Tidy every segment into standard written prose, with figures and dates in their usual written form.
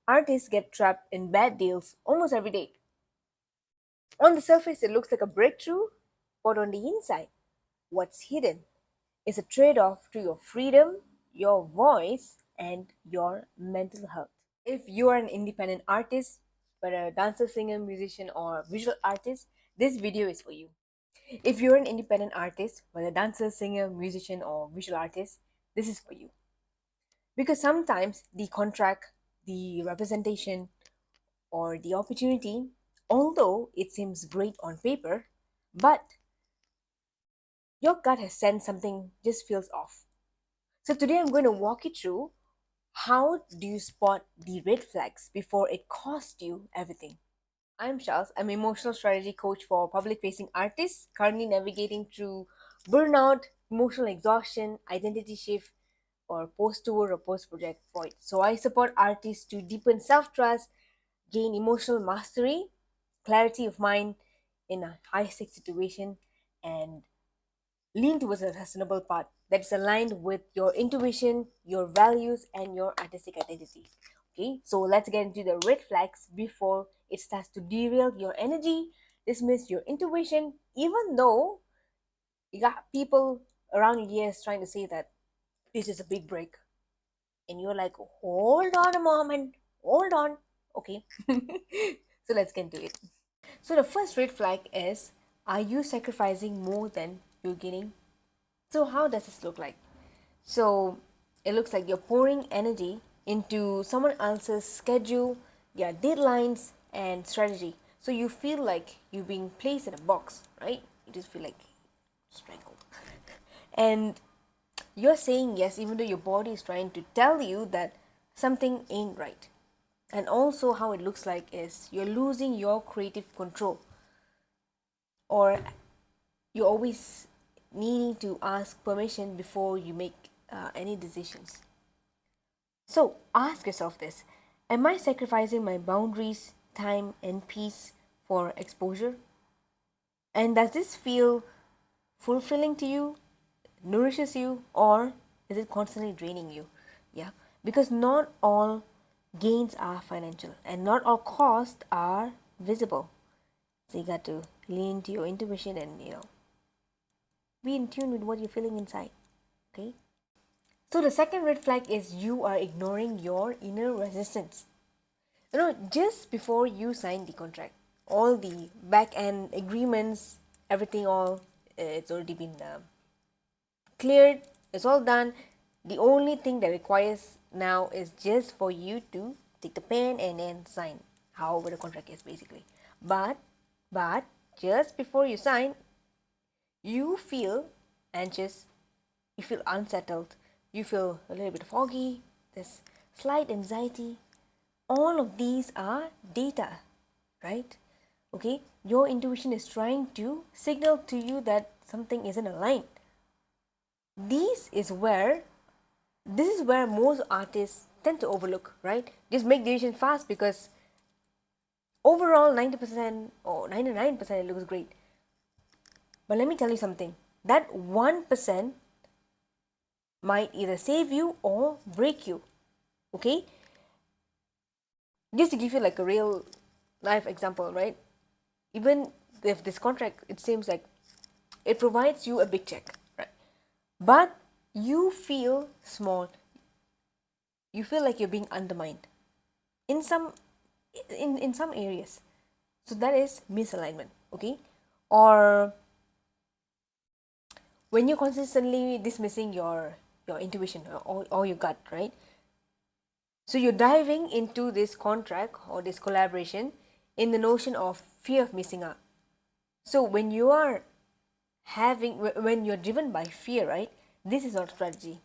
Artists get trapped in bad deals almost every day. On the surface, it looks like a breakthrough, but on the inside, what's hidden is a trade off to your freedom, your voice, and your mental health. If you are an independent artist, whether a dancer, singer, musician, or visual artist, this video is for you. If you're an independent artist, whether dancer, singer, musician, or visual artist, this is for you. Because sometimes the contract, the representation, or the opportunity, although it seems great on paper, but your gut has sensed something just feels off. So today I'm going to walk you through how do you spot the red flags before it costs you everything. I'm Charles. I'm an emotional strategy coach for public facing artists currently navigating through burnout, emotional exhaustion, identity shift, or post tour or post project void. So I support artists to deepen self trust, gain emotional mastery, clarity of mind in a high stakes situation, and lean towards a sustainable path that is aligned with your intuition, your values, and your artistic identity. Okay, so let's get into the red flags before it starts to derail your energy, dismiss your intuition, even though you got people around your ears trying to say that this is a big break. And you're like, hold on a moment, hold on. Okay, so let's get into it. So, the first red flag is, are you sacrificing more than you're getting? So, how does this look like? So it looks like you're pouring energy into someone else's schedule, their deadlines, and strategy. So you feel like you're being placed in a box, right? You just feel like strangled. And you're saying yes, even though your body is trying to tell you that something ain't right. And also, how it looks like is you're losing your creative control, or you're always needing to ask permission before you make any decisions. So ask yourself this: am I sacrificing my boundaries, time, and peace for exposure? And does this feel fulfilling to you, nourishes you, or is it constantly draining you? Yeah, because not all gains are financial and not all costs are visible. So you got to lean to your intuition and, be in tune with what you're feeling inside. Okay. So the second red flag is you are ignoring your inner resistance. Just before you sign the contract, all the back end agreements, everything, all it's already been cleared, it's all done. The only thing that requires now is just for you to take the pen and then sign, however the contract is basically. But just before you sign, you feel anxious, you feel unsettled, you feel a little bit foggy, there's slight anxiety. All of these are data, right? Okay, your intuition is trying to signal to you that something isn't aligned. This is where most artists tend to overlook, right? Just make decisions fast because overall 90% or 99% it looks great. But let me tell you something, that 1% might either save you or break you. Okay, just to give you like a real life example, right? Even if this contract, it seems like it provides you a big check, right? But you feel small, you feel like you're being undermined in some areas. So that is misalignment. Okay, or when you're consistently dismissing your intuition or your gut, right? So you're diving into this contract or this collaboration in the notion of fear of missing out. So when you're driven by fear, right, this is not strategy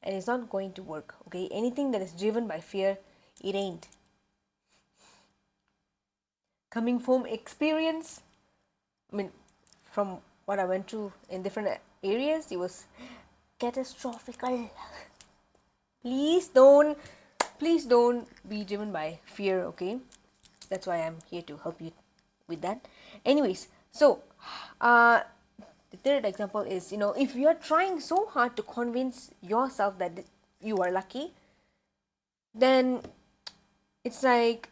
and it's not going to work. Okay, anything that is driven by fear, it ain't. Coming from experience, I mean, from what I went through in different areas, it was catastrophical. Please don't be driven by fear. Okay, that's why I'm here to help you with that. Anyways, so the third example is, if you're trying so hard to convince yourself that you are lucky, then It's like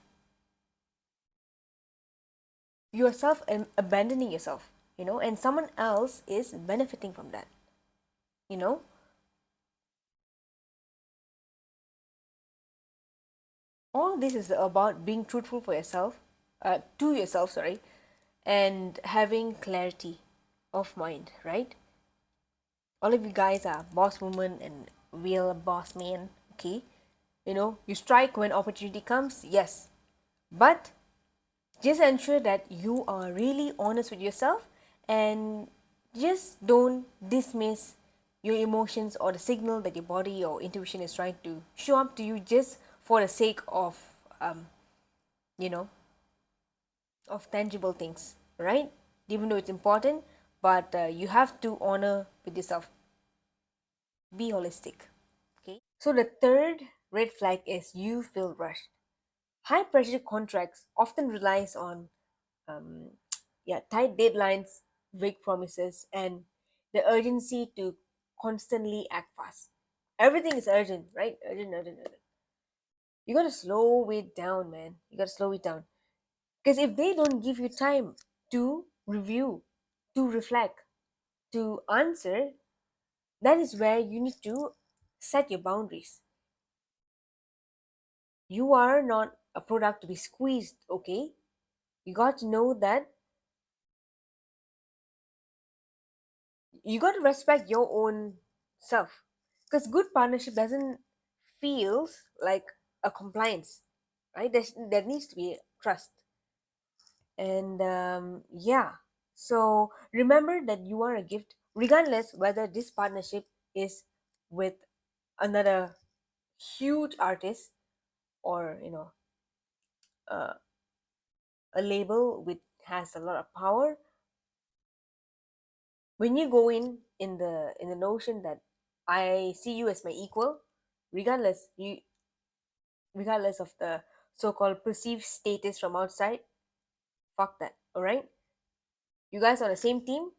yourself and abandoning yourself, and someone else is benefiting from that, you know. All this is about being truthful for yourself, to yourself, sorry, and having clarity of mind, right? All of you guys are boss woman and real boss man, okay? You strike when opportunity comes, yes, but just ensure that you are really honest with yourself, and just don't dismiss your emotions or the signal that your body or intuition is trying to show up to you just for the sake um, you know of tangible things, right? Even though it's important, but you have to honor with yourself. Be holistic. Okay. So the third red flag is you feel rushed. High pressure contracts often relies on um, yeah, tight deadlines, vague promises, and the urgency to constantly act fast. Everything is urgent, right? Urgent, urgent, urgent. You gotta slow it down, man. You gotta slow it down. Because if they don't give you time to review, to reflect, to answer, that is where you need to set your boundaries. You are not a product to be squeezed, okay? You got to know that you got to respect your own self. Because good partnership doesn't feels like a compliance, right? There needs to be trust. And yeah, so remember that you are a gift, regardless whether this partnership is with another huge artist, or uh, a label which has a lot of power. When you go in the notion that I see you as my equal, regardless you regardless of the so-called perceived status from outside, fuck that. All right, you guys on the same team.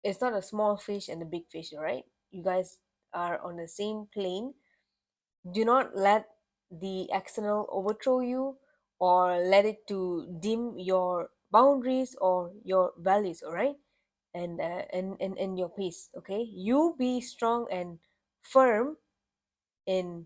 It's not a small fish and a big fish, all right? You guys are on the same plane. Do not let the external overthrow you, or let it to dim your boundaries or your values, all right? And your peace, okay? You be strong and firm in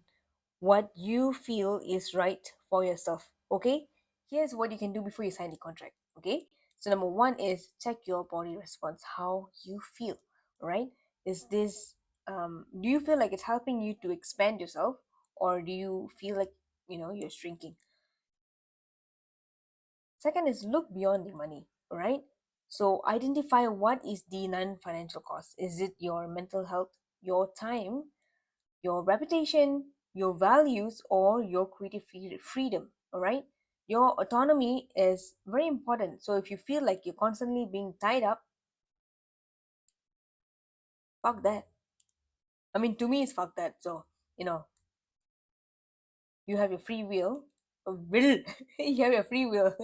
what you feel is right for yourself, okay? Here's what you can do before you sign the contract, okay? So number one is check your body response, how you feel, right? Is this do you feel like it's helping you to expand yourself, or do you feel like you're shrinking? Second is look beyond the money, right? So identify what is the non-financial cost. Is it your mental health, your time, your reputation, your values, or your creative freedom, all right? Your autonomy is very important. So if you feel like you're constantly being tied up, fuck that. I mean, to me, it's fuck that. So, you know, you have your free will. You have your free will.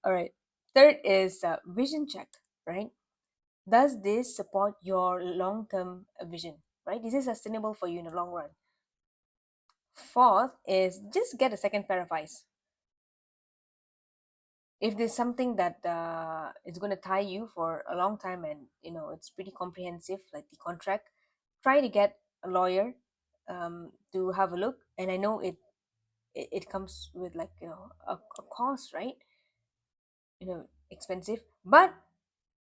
All right. Third is vision check, right? Does this support your long term vision, right? Is it sustainable for you in the long run? Fourth is just get a second pair of eyes. If there's something that is going to tie you for a long time, and it's pretty comprehensive, like the contract, try to get a lawyer to have a look. And I know it comes with, like, a cost, right? Expensive, but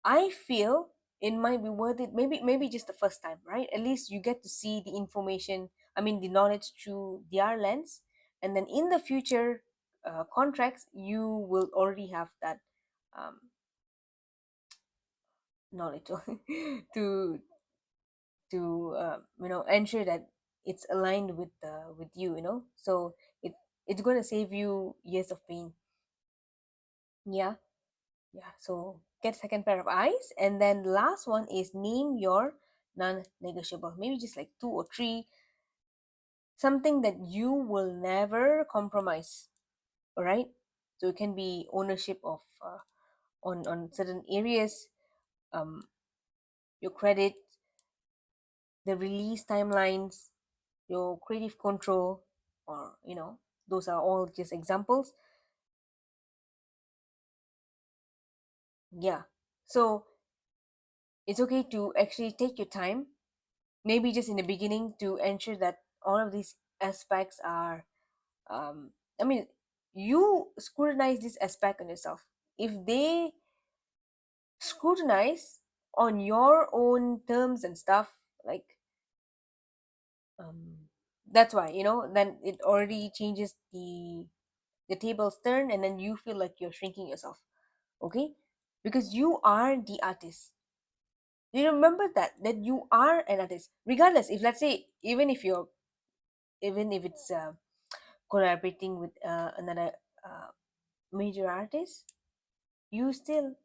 I feel it might be worth it. Maybe just the first time, right? At least you get to see the information, I mean the knowledge, through their lens. And then in the future contracts, you will already have that um, knowledge to ensure that it's aligned with you, so it's going to save you years of pain. Yeah. Yeah, so get second pair of eyes. And then last one is name your non-negotiable, maybe just like two or three, something that you will never compromise. All right, so it can be ownership of on certain areas, um your credit, the release timelines, your creative control, or those are all just examples. Yeah. So it's okay to actually take your time, maybe just in the beginning, to ensure that all of these aspects are, um I mean, you scrutinize this aspect on yourself. If they scrutinize on your own terms and stuff, like, that's why, then it already changes the tables turn, and then you feel like you're shrinking yourself. Okay, because you are the artist. You remember that you are an artist, regardless, if, let's say, even if it's collaborating with another uh, major artist, you still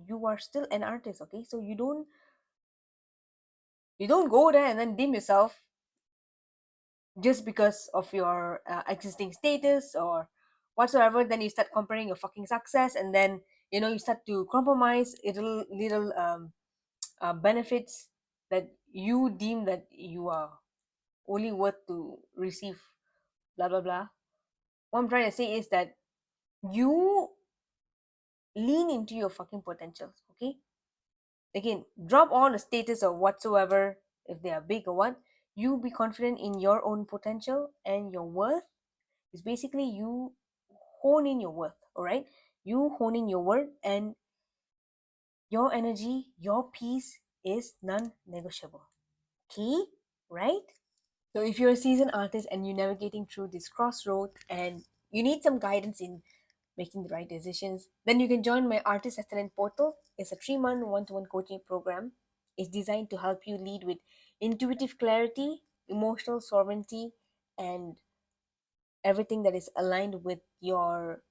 you are still an artist. Okay, so you don't go there and then dim yourself just because of your existing status or whatsoever. Then you start comparing your fucking success, and then you start to compromise little benefits that you deem that you are only worth to receive, blah blah blah. What I'm trying to say is that you lean into your fucking potentials. Okay, again, drop all the status or whatsoever, if they are big or what. You be confident in your own potential, and your worth is basically you hone in your worth. All right, you hone in your worth, and your energy, your peace is non-negotiable. Okay, right? So if you're a seasoned artist and you're navigating through this crossroad and you need some guidance in making the right decisions, then you can join my Artist Excellent portal. It's a 3-month one-to-one coaching program. It's designed to help you lead with intuitive clarity, emotional sovereignty, and everything that is aligned with your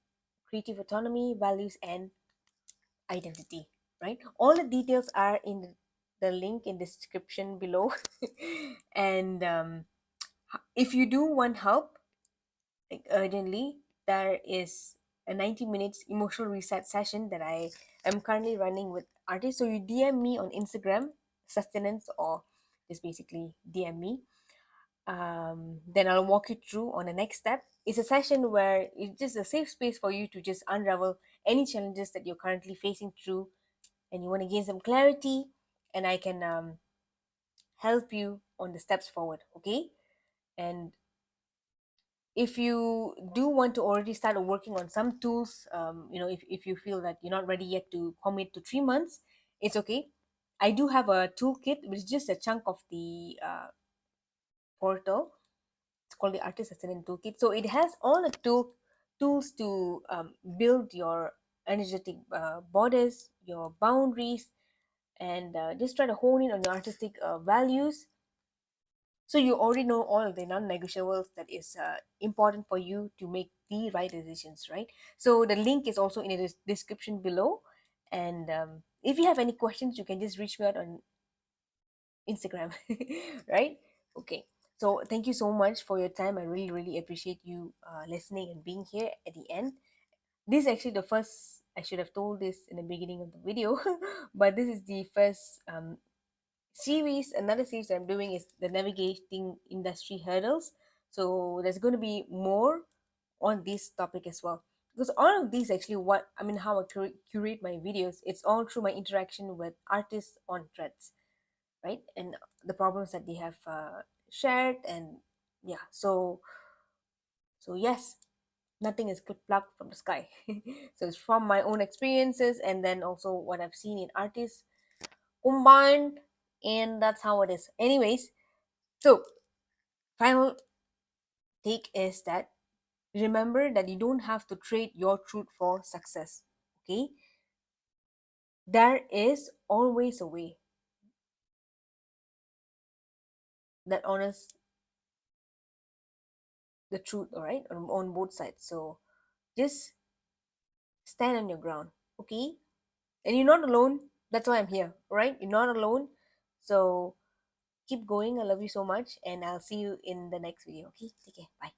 creative autonomy, values, and identity. Right? All the details are in the link in the description below. And if you do want help, like urgently, there is a 90 minutes emotional reset session that I am currently running with artists. So you DM me on Instagram, Sustenance, or just basically DM me. Then I'll walk you through on the next step. It's a session where it's just a safe space for you to just unravel any challenges that you're currently facing through, and you want to gain some clarity, and I can help you on the steps forward. Okay, and if you do want to already start working on some tools, if you feel that you're not ready yet to commit to 3 months, it's okay. I do have a toolkit, which is just a chunk of the portal. It's called the Artist Assistant Toolkit. So it has all the tools to build your energetic borders, your boundaries, and just try to hone in on your artistic values. So you already know all of the non-negotiables that is important for you to make the right decisions, right? So the link is also in the description below. And if you have any questions, you can just reach me out on Instagram, right? Okay. So thank you so much for your time. I really, really appreciate you listening and being here at the end. This is actually the first, I should have told this in the beginning of the video, but this is the first series. Another series that I'm doing is the navigating industry hurdles. So there's going to be more on this topic as well, because all of these actually, what I mean, how I curate my videos, it's all through my interaction with artists on threads, right? And the problems that they have shared. And yeah, so yes, nothing is plucked from the sky. So it's from my own experiences, and then also what I've seen in artists combined, and that's how it is. Anyways, so final take is that remember that you don't have to trade your truth for success. Okay, there is always a way that honors the truth, all right, on both sides. So just stand on your ground. Okay, and you're not alone. That's why I'm here, all right? You're not alone. So keep going. I love you so much, and I'll see you in the next video. Okay, take care. Bye.